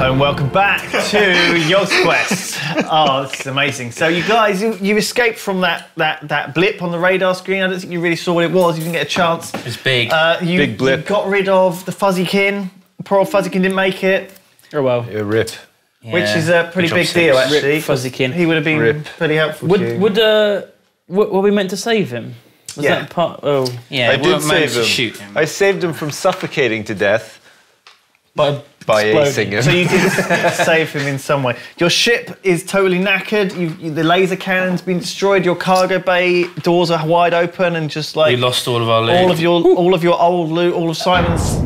Hello and welcome back to YogsQuest. Oh, this is amazing. So you guys, you escaped from that blip on the radar screen. I don't think you really saw what it was. You didn't get a chance. It's big. Big blip. You got rid of the Fuzziekin. Poor old Fuzziekin didn't make it. Oh well. Yeah, rip. Yeah. Which is a pretty big deal, actually. Rip Fuzziekin. He would have been pretty helpful to you. Were we meant to save him? Was that part? Oh. Yeah, I did save him. Shoot him. I saved him from suffocating to death. By acing him. So you did save him in some way. Your ship is totally knackered. The laser cannon's been destroyed. Your cargo bay doors are wide open and just like... We lost all of our loot. All of your old loot, all of Simon's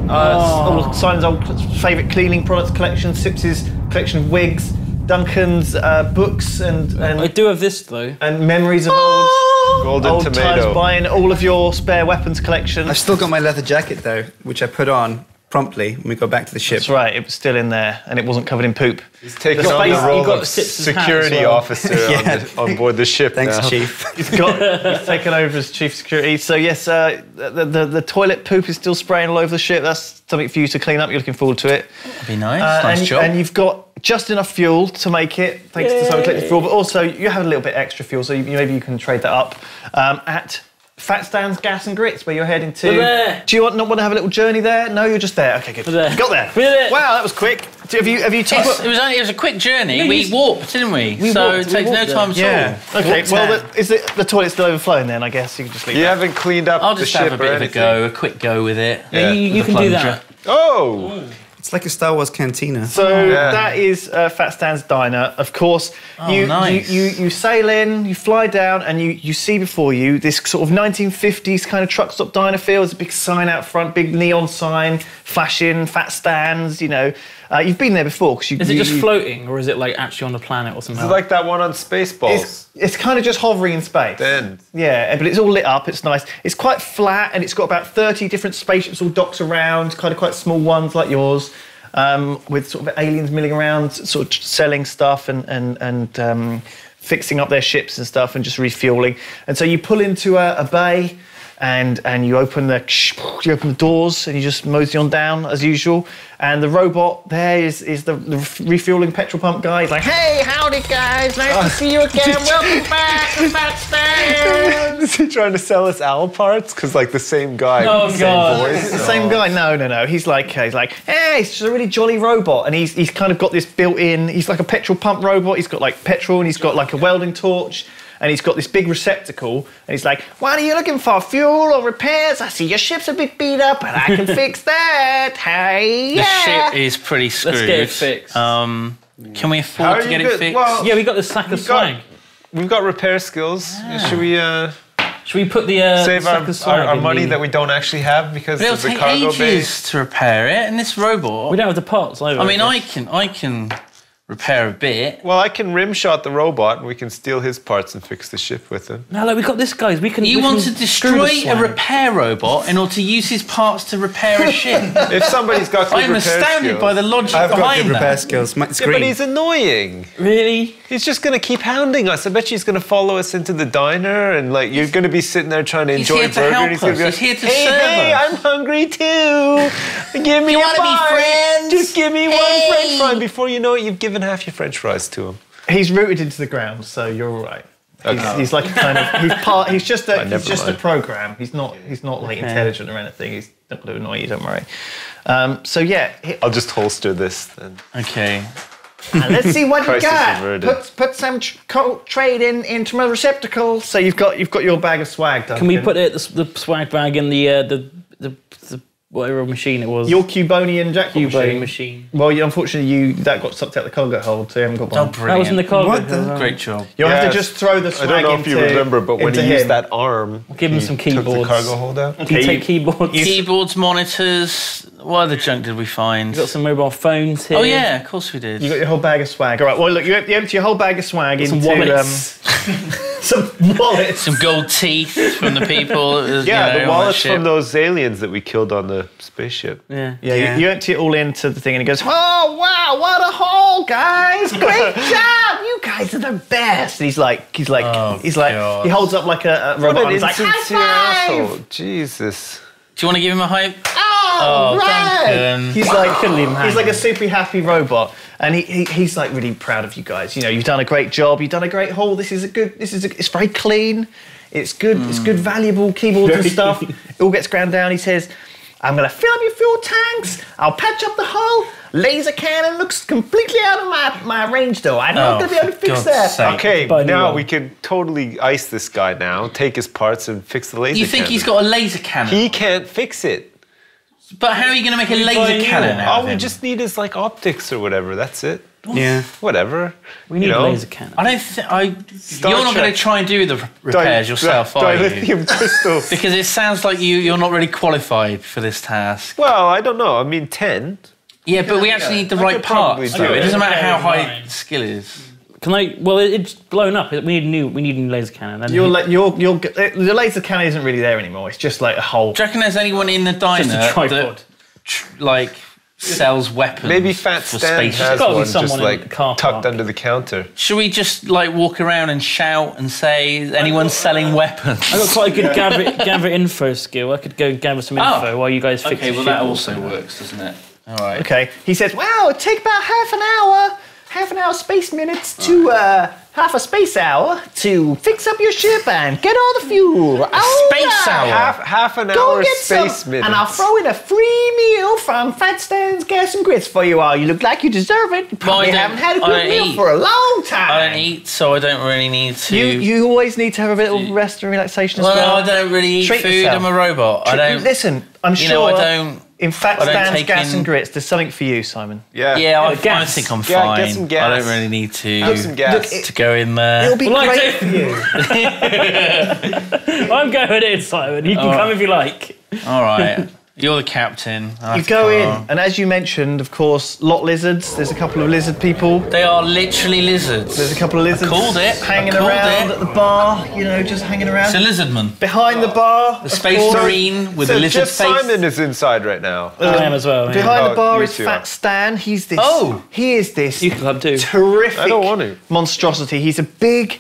old favourite cleaning products collection, Sips's collection of wigs, Duncan's books and I do have this though. And memories of old tomato. times buying all of your spare weapons collection. I've still got my leather jacket though, which I put on promptly when we got back to the ship. That's right, it was still in there and it wasn't covered in poop. He's taking on the role of security officer on board the ship. Thanks, now. Chief. He's taken over as chief security. So yes, the toilet poop is still spraying all over the ship. That's something for you to clean up. You're looking forward to it. That'd be nice. Nice job. And you've got just enough fuel to make it, thanks to some collective fuel. But also you have a little bit extra fuel, so maybe you can trade that up at Fat Stan's Gas and Grits, where you're heading to. Do you not want to have a little journey there? No, you're just there. Okay, good. You got there. Wow, that was quick. Have you Yes, it was a quick journey. We warped, didn't we? So it takes no time at all. Okay. Well, is the toilet still overflowing? Then I guess you can just leave. You haven't cleaned up I'll the just ship have a bit of a quick go with it. Yeah, you can do that. Oh. It's like a Star Wars cantina. So that is Fat Stan's diner. Of course, you sail in, you fly down, and you see before you this sort of 1950s kind of truck stop diner feel. There's a big sign out front, big neon sign, flashing, Fat Stan's, you know. You've been there before. Is it just floating, or is it like actually on the planet or something? It's like that one on Spaceballs. It's kind of just hovering in space. Yeah, but it's all lit up, it's nice. It's quite flat, and it's got about 30 different spaceships all docked around, kind of quite small ones like yours, with sort of aliens milling around, sort of selling stuff and fixing up their ships and stuff and just refueling. And so you pull into a bay, and you open the doors and you just mosey on down as usual. And the robot there is the refueling petrol pump guy. He's like, hey, howdy guys, nice to see you again. Welcome back to Fat Stan. Is he trying to sell us owl parts? Because like the same guy, same voice. The same guy? No. He's like, hey, it's just a really jolly robot, and he's kind of got this built-in. He's like a petrol pump robot. He's got like petrol, and he's got like a welding torch. And he's got this big receptacle, and he's like, what are you looking for, fuel or repairs? I see your ship's a bit beat up, and I can fix that. Hey, The ship is pretty screwed. Let's get it fixed. Can we afford to get it fixed? Well, yeah, we got the sack of swag. We've got repair skills. Should we put the save sack of swag our money that we don't actually have because It'll of the take cargo ages base? to repair it, and this robot... We don't have the parts either. I mean, I can repair a bit. Well, I can rim shot the robot and we can steal his parts and fix the ship with him. No, like we got this, guys. You want to destroy a repair robot in order to use his parts to repair a ship? If somebody's got good I'm repair astounded skills. by the logic I've got behind good repair that. skills. It's Yeah, green. but he's annoying. Really? He's just going to keep hounding us. I bet you he's going to follow us into the diner and like you're going to be sitting there trying to enjoy a burger. And he's going to be like, He's here to hey, serve hey, us. I'm hungry too. Give me You a wanna be bite. friends? Just give me one French fry. Before you know it, you've given half your French fries to him. He's rooted into the ground, so you're all right. He's like a kind of he's just a program. He's not like intelligent or anything. He's not going to annoy you. Don't worry. So yeah, I'll just holster this then. Okay. and let's see what you Crisis got. averted. Put some trade into my receptacle. So you've got your bag of swag, Duncan. Can we put the swag bag in the whatever machine it was? Your Cubonian jackpot machine. Well, unfortunately, that got sucked out the cargo hold, so you haven't got one. Oh, brilliant. That was in the cargo. What the? Great job. You'll have to just throw the swag I don't know into, if you remember, but when he used that arm, Give him some took keyboards. the cargo hold out. Can you take keyboards? Keyboards, monitors. What other junk did we find? We've got some mobile phones here. Oh yeah, of course we did. You got your whole bag of swag. All right. Well, look, you empty your whole bag of swag into Some wallets. some wallets. Some gold teeth from the people. Yeah, the wallets ship. from those aliens that we killed on the spaceship. Yeah. Yeah, you empty it all into the thing, and he goes, "Oh wow, what a haul, guys! Great job! You guys are the best." And he's like, God. he holds up like a robot, and he's like, "High five!" asshole! Jesus. Do you want to give him a hype? Oh Oh, right. Duncan. He's like, Couldn't leave him he's like a hanging. super happy robot, and he's like really proud of you guys. You know, you've done a great job. You've done a great haul. It's very clean. It's good. It's good, valuable keyboards and stuff. It all gets ground down. He says, I'm gonna fill up your fuel tanks. I'll patch up the hull. Laser cannon looks completely out of my range, though. I'm not gonna be able to fix that. Okay, now we can totally ice this guy now, take his parts and fix the laser cannon. You think he's got a laser cannon? He can't fix it. But how are you going to make a laser cannon out All of we him? just need is like optics or whatever. That's it. Yeah. Whatever. We need a laser cannon. I don't think you're not going to try and do the repairs yourself, are you? Dilithium crystals. Because it sounds like you're not really qualified for this task. Well, I don't know. I mean, 10. Yeah, but we actually need the right probably parts. do Though. it. It doesn't matter how high Fine. the skill is. Can I? Well, it's blown up. We need a new laser cannon. And The laser cannon isn't really there anymore. It's just like a whole. Do you reckon there's anyone in the diner Just a tripod. that sells weapons? Maybe Fat for Stan space. has gotta be one just someone in like the car tucked park. under the counter. Should we just walk around and shout and say, is anyone selling weapons? I've got quite a good gather info skill. I could go gather some info while you guys fix Okay, your well shit. that also works, doesn't it? All right. Okay. He says, "Wow, it take about half an hour space minutes to half a space hour to fix up your ship and get all the fuel. Space hour? Half an Go hour get space some, minutes. and I'll throw in a free meal from Fat Stan's Gas and Grits for you all. You look like you deserve it. You probably haven't had a good meal for a long time. I don't eat, so I don't really need to. You always need to have a bit of rest and relaxation as well. Well, I don't really eat Treat food. yourself. I'm a robot. I don't. Listen, I'm You sure. know, I don't. In Fat I don't Stan's take Gas in- and Grits, there's something for you, Simon. Yeah. Yeah, I gas. think I'm Yeah, fine. get some gas. I don't really need to Have some gas. to go in there. It'll be Well, I great do. for you. I'm going in, Simon. You can come if you like. All right, you're the captain. You go in, and as you mentioned, of course, lot lizards. There's a couple of lizard people. They are literally lizards. There's a couple of lizards called it. hanging I called around it. at the bar, you know, just hanging around. It's a lizardman. Behind the bar, The space marine with so a lizard just face. Simon is inside right now. I am as well. Yeah. behind the Oh, bar you is two Fat are. Stan. He's this. Oh. He is this You can come too. terrific I don't want to. monstrosity. He's a big,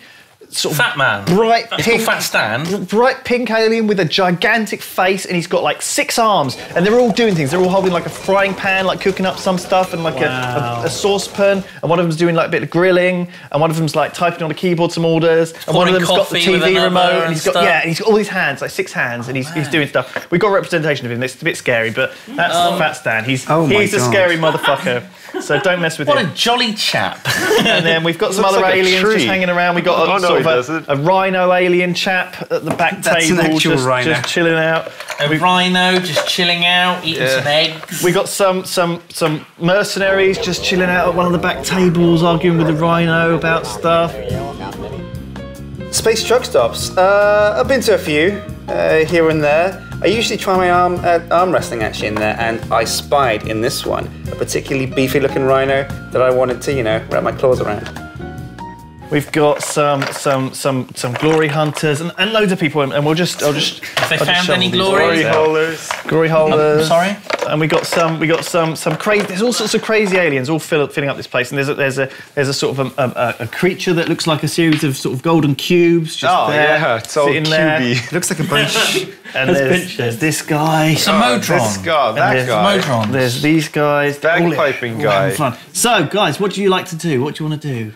sort of Fat man. bright It's pink, called Fat Stan. bright pink alien with a gigantic face, and he's got like 6 arms, and they're all doing things. They're all holding like a frying pan, like cooking up some stuff, and like a saucepan, and one of them's doing like a bit of grilling, and one of them's like typing on a keyboard some orders, and one of Pouring them's got the coffee with TV another remote, and and he's got stuff. and he's got all these hands, like 6 hands, and he's doing stuff. We've got a representation of him. It's a bit scary, but that's Fat Stan. He's Oh my a God. scary motherfucker. So don't mess with What him. a jolly chap. And then we've got some Looks other like a aliens tree. just hanging around. We've got Oh, a, no, sort he of doesn't. a rhino alien chap at the back That's an table, actual rhino. just chilling out. A rhino just chilling out, eating some eggs. We got some mercenaries just chilling out at one of the back tables, arguing with the rhino about stuff. Space truck stops. I've been to a few here and there. I usually try my arm wrestling actually in there, and I spied in this one a particularly beefy looking rhino that I wanted to, wrap my claws around. We've got some glory hunters and loads of people, and I'll just. Have they found any glory? Glory holders. Sorry? And we got some crazy. There's all sorts of crazy aliens all filling up this place, and there's a sort of a creature that looks like a series of sort of golden cubes. Just there, yeah, it's all sitting there. cubey. Looks like a bunch. And there's this guy. It's a Modron. This guy, that guy. Modron. There's these guys. Bagpiping all guy. having fun. So, guys, what do you like to do? What do you want to do?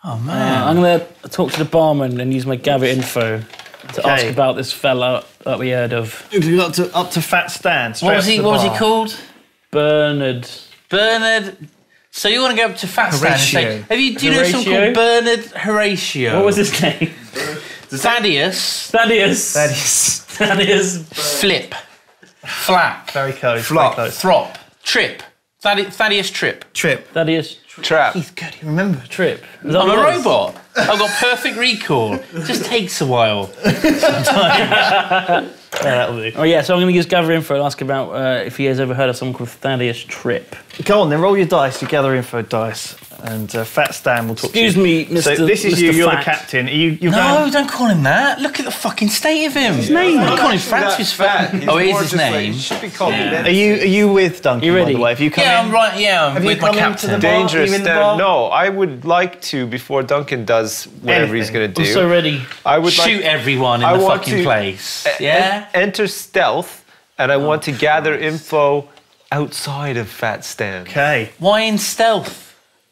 Oh, man. I'm going to talk to the barman and use my gather info to ask about this fella that we heard of. Up to Fat Stan. What was he called? Bernard. Bernard. So you want to go up to Fat Stan and say, Horatio. do you know someone Horatio? called Bernard Horatio? What was his name? Thaddeus. Thaddeus. Flip. Flap. Very close. Flop. Very close. Throp. Trip. Thaddeus Trip. Trip. Thaddeus. Trap. He's good. You remember? Trip. Is that I'm what a it was? robot. I've got perfect recall. It just takes a while. That'll do. Oh yeah, so I'm going to use gather info and ask about if he has ever heard of someone called Thaddeus Trip. Go on, then roll your dice. You gather info dice, and Fat Stan will talk Excuse to you. me, Mr. So this is Mr. you. You're the Fat. captain. Are you're No, going. don't call him that. Look at the fucking state of him. His name. I'm calling him Francis Fat. He's Oh, it is more his just like- name. he should be called Are you with Duncan? You By ready? the way, have you come Yeah, in? I'm right. Yeah, I'm Have you with my come into the captain. bar? Dangerous. Are you in the bar? No, I would like to before Duncan does whatever he's Anything. going to I'm do. so ready. I would Shoot like, everyone in I the want fucking to place. Yeah? enter stealth and I want to gather info outside of Fat Stan. Okay. Why in stealth?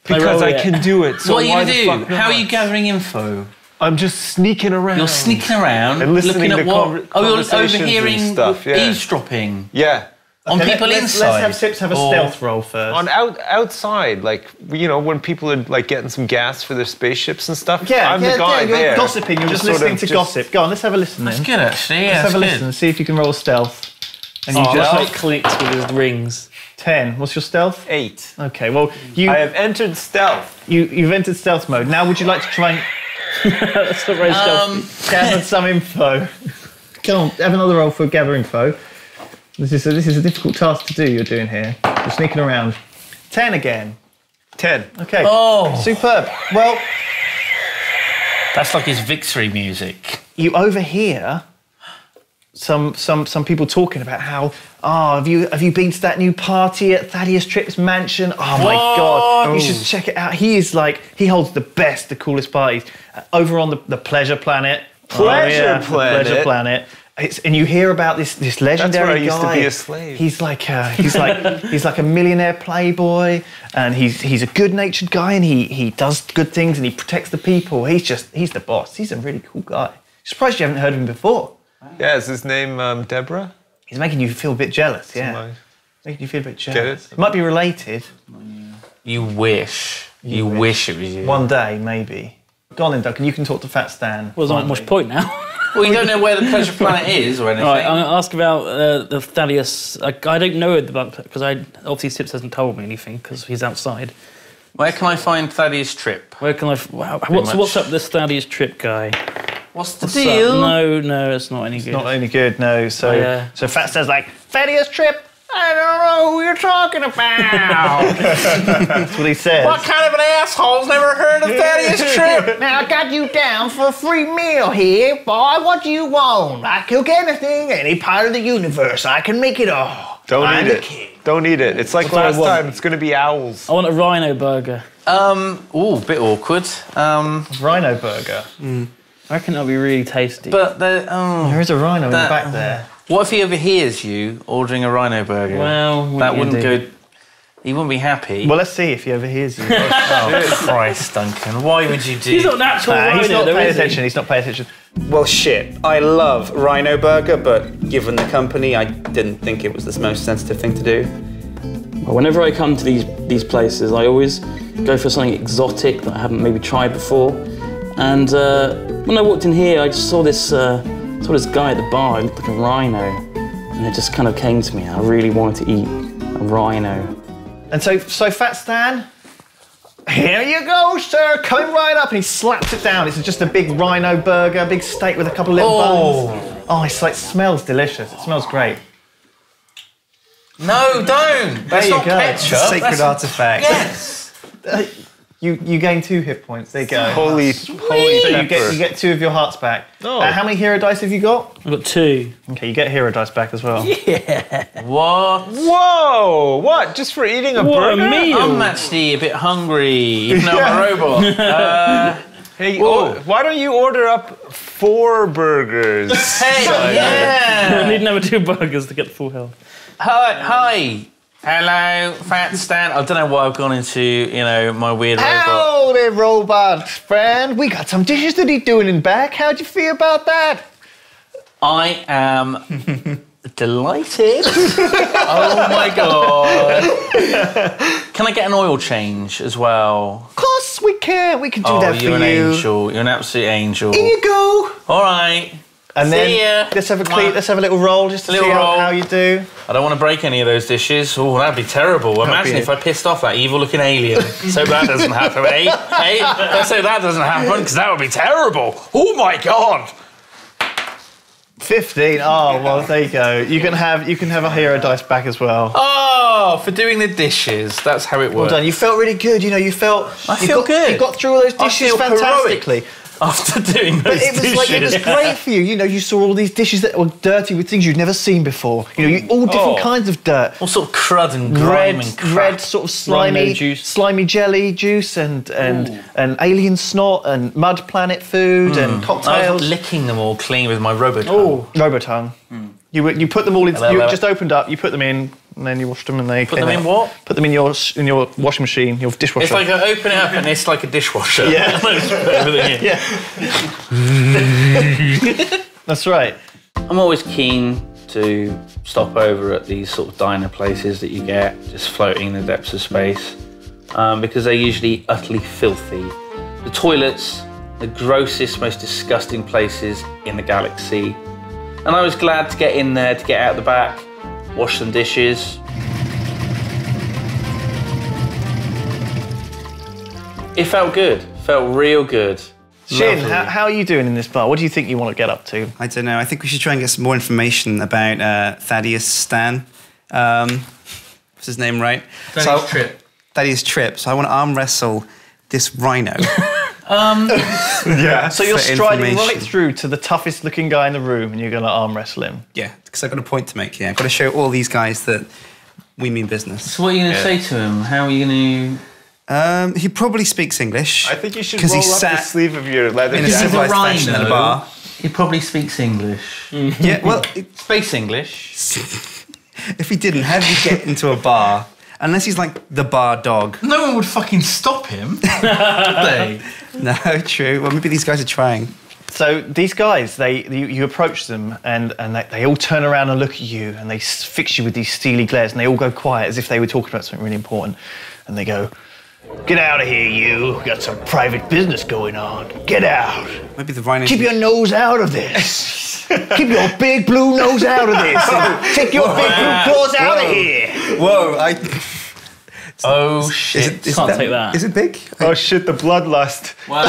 Because I can do it. So what are you going to do? fuck not? How are you gathering info? I'm just sneaking around. You're sneaking around, and listening looking at to what? Oh, you're conversations overhearing and stuff. Yeah. eavesdropping Yeah. on Okay, people let's inside. have Sips have a stealth roll first. On outside, like, you know, when people are like getting some gas for their spaceships and stuff. Yeah, I'm the guy you're there. gossiping. You're just listening to gossip. Go on, let's have a listen. That's then. good, actually. Yeah, Let's have a that's listen. good. See if you can roll stealth. And you Oh, just that's like clicks with his rings. 10. What's your stealth? 8. Okay, well I have entered stealth. you've entered stealth mode. Now, would you like to try and That's not very stealthy. gather some info? Come on, have another roll for gather info. This is a difficult task to do. You're doing here. You're sneaking around. 10 again. 10. Okay. Oh. Superb. Well, That's like his victory music. you overhear some people talking about how, have you been to that new party at Thaddeus Tripp's mansion? Oh my God, you should check it out. He holds the coolest parties over on the Pleasure Planet. Pleasure Planet? Pleasure Planet. And you hear about this legendary That's where I used to guy. be a slave. He's like a millionaire playboy, and he's a good-natured guy, and he does good things, and he protects the people. He's the boss. He's a really cool guy. Surprised you haven't heard of him before. Yeah, is his name Deborah? He's making you feel a bit jealous. Yeah, Somebody. making you feel a bit jealous. Get it? Might be related. You wish. You wish it was you. One day, maybe. Go on then, Duncan. You can talk to Fat Stan. Well, there's not much point now. Well, you don't know where the Pleasure Planet is or anything. All right, I'm going to ask about the Thaddeus. I don't know about because obviously Sips hasn't told me anything because he's outside. Where can I find Thaddeus Tripp? Where can I? What's up with this Thaddeus Trip guy? What's the What's deal? up? No, it's not any good. Not any good, no. So, Yeah. so Fat Stan's like, Thaddeus Trip, I don't know who you're talking about. That's what he says. What kind of an asshole's never heard of Thaddeus Tripp? Now I got you down for a free meal here, boy. What do you want? I cook anything, any part of the universe. I can make it all. Don't I'm eat the it. king. Don't eat it. It's like That's what I last want. time. It's going to be owls. I want a rhino burger. Bit awkward. Rhino burger. I reckon that'll be really tasty. But There is a rhino in the That- back there. what if he overhears you ordering a rhino burger? Well, what that do you wouldn't do? go. He wouldn't be happy. Well, let's see if he ever hears you. Oh, Christ, Duncan. Why would you do he's not natural rhino, he's not though, paying is he? attention. He's not paying attention. Well, shit. I love Rhino Burger, but given the company, I didn't think it was the most sensitive thing to do. Well, whenever I come to these places, I always go for something exotic that I haven't maybe tried before. And when I walked in here, I just saw this guy at the bar. He looked like a rhino, and it just kind of came to me. I really wanted to eat a rhino. And so Fat Stan, here you go, sir. Coming right up, and he slaps it down. It's just a big rhino burger, big steak with a couple of little buns. Oh, it's like smells delicious. It smells great. No, don't. That's you not go. ketchup. Sacred That's- artifact. Yes. You gain 2 hit points. There you go. Holy So pepper. you get 2 of your hearts back. Oh. How many hero dice have you got? I've got 2. Okay, you get hero dice back as well. What? Whoa! What? Just for eating a What a burger? meal! I'm actually a bit hungry, even though I'm a robot. Hey, why don't you order up 4 burgers? Hey, I yeah. need another 2 burgers to get full health. Hi. Hello, Fat Stan. I don't know why I've gone into, my weird robot. Hello there, robot friend. We got some dishes to be doing in back. How'd you feel about that? I am delighted. Oh my God. Can I get an oil change as well? Of course we can. We can do Oh, that for you. you're an angel. You're an absolute angel. Here you go. All right. And See then ya. let's have a little roll just to Little see roll. how you do. I don't want to break any of those dishes. Oh, that'd be terrible. Imagine be if I pissed off that evil-looking alien. So that doesn't happen, eh? Hey, let's hope that doesn't happen, because that would be terrible. Oh my God! 15. Oh well, there you go. You can have a hero dice back as well. Oh, for doing the dishes. That's how it Well works. done. You felt really good. You felt. I feel good. You got through all those I dishes feel heroic. fantastically. After doing those It was dishes. it was great for you. You saw all these dishes that were dirty with things you'd never seen before. All different kinds of dirt. All sort of crud and grime and crap. Red sort of Rhino juice. slimy jelly juice and alien snot and mud planet food and I was cocktails. licking them all clean with my robot. Robotongue. You put them all in. Hello, You hello. just opened up. You put them in, and then you washed them, and they Put came them in out. what? Put them in your washing machine, your dishwasher. It's like I open it up and it's like a dishwasher. Yeah. Everything in. Yeah. That's right. I'm always keen to stop over at these sort of diner places that you get just floating in the depths of space because they're usually utterly filthy. The toilets, the grossest, most disgusting places in the galaxy. And I was glad to get in there, to get out the back, wash some dishes. It felt good, felt real good. Shin, Lovely. how are you doing in this bar? What do you think you want to get up to? I don't know. I think we should try and get some more information about Thaddeus Stan. What's his name, right? Thaddeus Tripp. So I want to arm wrestle this rhino. Yeah. So you're For striding right information. through to the toughest looking guy in the room, and you're going to arm wrestle him. Yeah, because I've got a point to make. Yeah, I've got to show all these guys that we mean business. So what are you going to say to him? How are you going to... He probably speaks English. I think you should 'cause roll he up the sat sleeve of your leather in a He's jacket. a civilized fashion at a rhino. bar. He probably speaks English. Yeah, well, Space English. if he didn't, how did he get into a bar? Unless he's like the bar dog. No one would fucking stop him, would they? No, true. Well, maybe these guys are trying. So these guys, you approach them, and they all turn around and look at you, and they fix you with these steely glares, and they all go quiet as if they were talking about something really important, and they go, "Get out of here, you! Got some private business going on. Get out! Maybe the rhinos. Keep your nose out of this. Keep your big blue nose out of this. Take your big blue claws out of here." Whoa! Oh shit! Can't take that. Is it big? Oh shit, the bloodlust. Wow.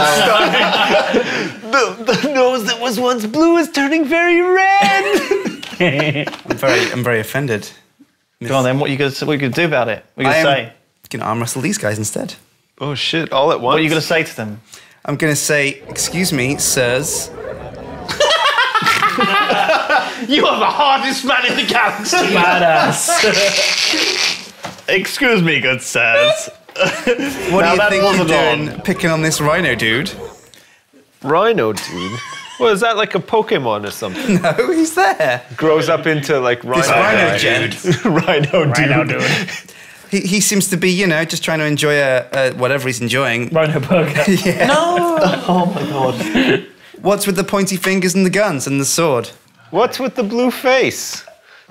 The nose that was once blue is turning very red. I'm very offended. Go on then. What are you gonna do about it? What are you I gonna am say? gonna arm wrestle these guys instead. Oh shit, all at once. What are you gonna say to them? I'm gonna say, "Excuse me, sirs." You are the hardest man in the galaxy. Badass. Excuse me, good sirs. What Now do you that think wasn't you're doing picking on this rhino dude? Rhino dude? What, is that like a Pokemon or something? No, he's there. Grows up into like rhino. This rhino guy. gent. Rhino dude. He seems to be, just trying to enjoy a whatever he's enjoying. Rhino burger. Yeah. No. Oh my god. What's with the pointy fingers and the guns and the sword? What's with the blue face?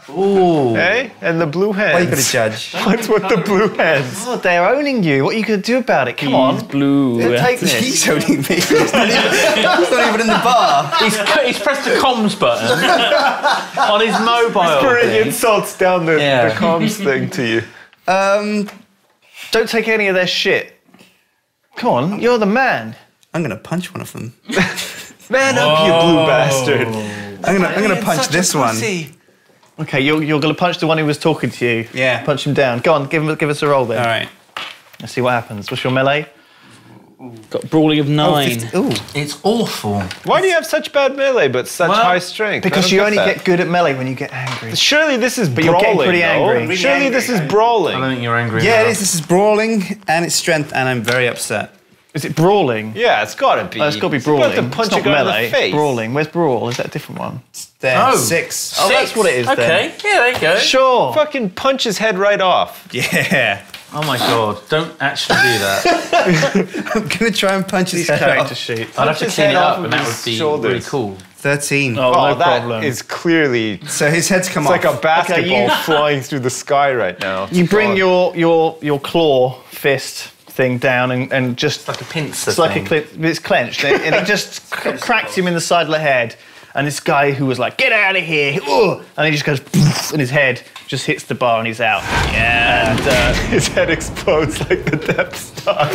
Ooh. Eh? And the blue hands. Why you gotta judge? What's with the blue hands? God, they're owning you. What are you gonna do about it? Come on. Blue. Take this. He's owning me. He's not even in the bar. He's pressed the comms button on his mobile. Pouring thing. insults down the Yeah. comms thing to you. Don't take any of their shit. Come on, you're the man. I'm gonna punch one of them. Man up, you blue bastard. I'm gonna punch this one. Okay, you're gonna punch the one who was talking to you. Yeah. Punch him down. Go on, give us a roll then. All right. Let's see what happens. What's your melee? Got brawling of 9. 50 Ooh. It's awful. Why do you have such bad melee but such Well, high strength? I Because don't you get only that. get good at melee when you get angry. Surely this is you're brawling. getting pretty though. angry. Really Surely angry, this is right? brawling. I don't think you're angry. Yeah, now. it is. This is brawling and it's strength, and I'm very upset. Is it brawling? Yeah, it's gotta be. Oh, it's got to be You've got brawling. to punch it's a not guy melee. in the face. It's brawling. Where's brawl? Is that a different one? There, Oh. 6. Oh, that's what it is then. Okay, yeah, there you go. Sure. Fucking punch his head right off. Yeah. Oh my god, don't actually do that. I'm gonna try and punch his head Character off. sheet. I'd have to his clean head it off up, of and that his would be shoulders. really cool. 13. Oh, Oh, no that problem. is clearly. So his head's come It's off. like a basketball you- flying through the sky right now. You bring God. your claw fist thing down and just Like a pincer it's like thing. it's clenched and it just cracks him in the side of the head. And this guy who was like, "Get out of here!" Ugh! And he just goes, poof, and his head just hits the bar and he's out. Yeah. And His head explodes like the Death Star.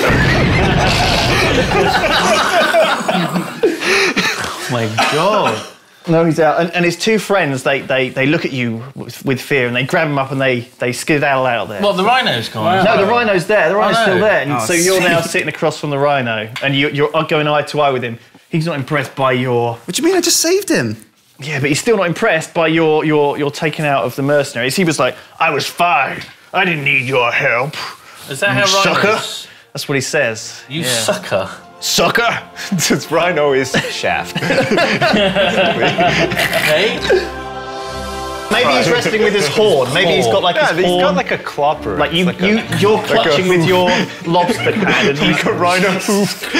Oh my god. no, he's out. And his two friends, they look at you with fear and they grab him up and they skedaddle out there. What, the rhino's gone? No, the rhino's there. The rhino's no. still there. And Oh, so you're now sick. sitting across from the rhino and you're going eye to eye with him. He's not impressed by your... What do you mean? I just saved him. Yeah, but he's still not impressed by your taking out of the mercenaries. He was like, "I was fine. I didn't need your help. Is that how Sucker." rhinos... That's what he says. You sucker. Sucker! This rhino is Shaft. Okay. Maybe he's wrestling with his horn. Maybe he's got like his horn. He's got like a clopper. Like you're clutching with your lobster hand, and he's like a rhino hoof.